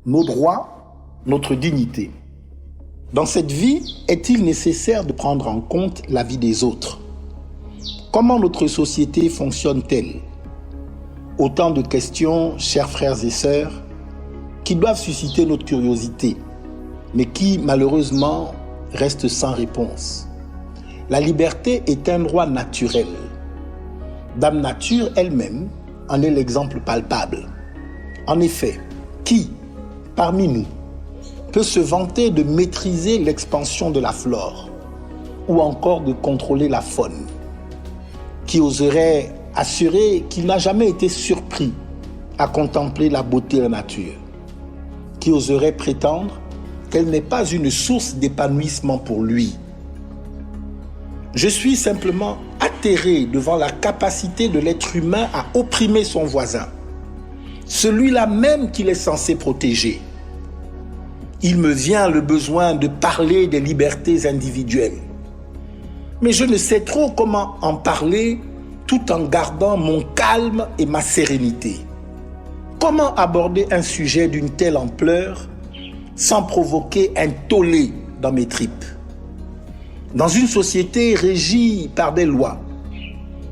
nos droits, notre dignité. Dans cette vie, est-il nécessaire de prendre en compte la vie des autres? Comment notre société fonctionne-t-elle? Autant de questions, chers frères et sœurs, qui doivent susciter notre curiosité, mais qui, malheureusement, restent sans réponse. La liberté est un droit naturel. Dame Nature elle-même en est l'exemple palpable. En effet, qui, parmi nous, peut se vanter de maîtriser l'expansion de la flore ou encore de contrôler la faune? Qui oserait assurer qu'il n'a jamais été surpris à contempler la beauté de la nature? Qui oserait prétendre qu'elle n'est pas une source d'épanouissement pour lui? Je suis simplement atterré devant la capacité de l'être humain à opprimer son voisin, celui-là même qu'il est censé protéger. Il me vient le besoin de parler des libertés individuelles. Mais je ne sais trop comment en parler tout en gardant mon calme et ma sérénité. Comment aborder un sujet d'une telle ampleur sans provoquer un tollé dans mes tripes? Dans une société régie par des lois,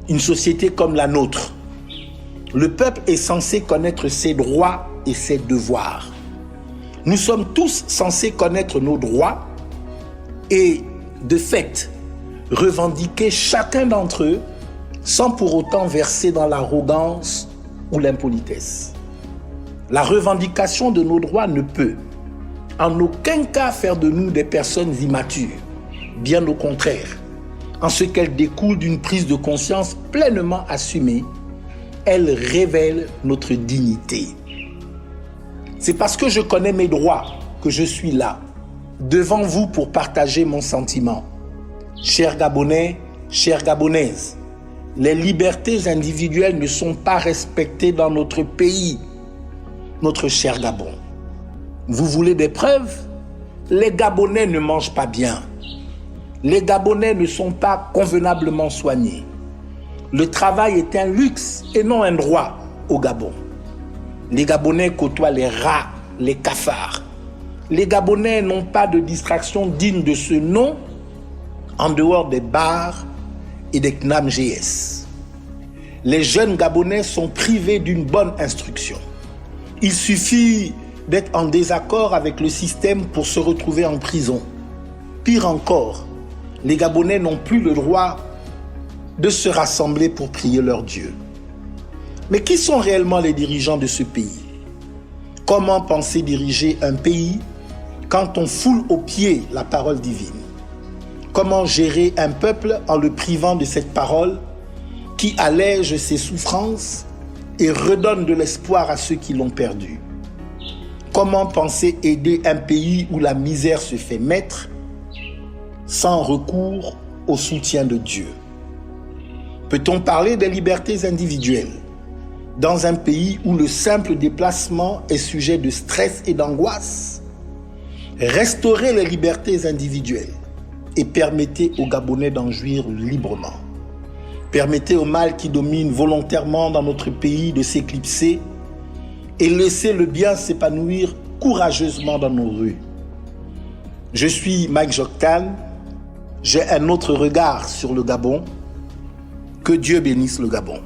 une société comme la nôtre, le peuple est censé connaître ses droits et ses devoirs. Nous sommes tous censés connaître nos droits et, de fait, revendiquer chacun d'entre eux sans pour autant verser dans l'arrogance ou l'impolitesse. La revendication de nos droits ne peut en aucun cas faire de nous des personnes immatures, bien au contraire. En ce qu'elle découle d'une prise de conscience pleinement assumée, elle révèle notre dignité. C'est parce que je connais mes droits que je suis là, devant vous pour partager mon sentiment. Chers Gabonais, chères Gabonaises, les libertés individuelles ne sont pas respectées dans notre pays, notre cher Gabon. Vous voulez des preuves? Les Gabonais ne mangent pas bien. Les Gabonais ne sont pas convenablement soignés. Le travail est un luxe et non un droit au Gabon. Les Gabonais côtoient les rats, les cafards. Les Gabonais n'ont pas de distraction digne de ce nom en dehors des bars et des CNAM-GS. Les jeunes Gabonais sont privés d'une bonne instruction. Il suffit d'être en désaccord avec le système pour se retrouver en prison. Pire encore, les Gabonais n'ont plus le droit de se rassembler pour prier leur Dieu. Mais qui sont réellement les dirigeants de ce pays? Comment penser diriger un pays quand on foule aux pieds la parole divine? Comment gérer un peuple en le privant de cette parole qui allège ses souffrances et redonne de l'espoir à ceux qui l'ont perdu? Comment penser aider un pays où la misère se fait maître sans recours au soutien de Dieu? Peut-on parler des libertés individuelles dans un pays où le simple déplacement est sujet de stress et d'angoisse? Restaurez les libertés individuelles et permettez aux Gabonais d'en jouir librement. Permettez au mal qui domine volontairement dans notre pays de s'éclipser et laissez le bien s'épanouir courageusement dans nos rues. Je suis Mike Joktan, j'ai un autre regard sur le Gabon. Que Dieu bénisse le Gabon.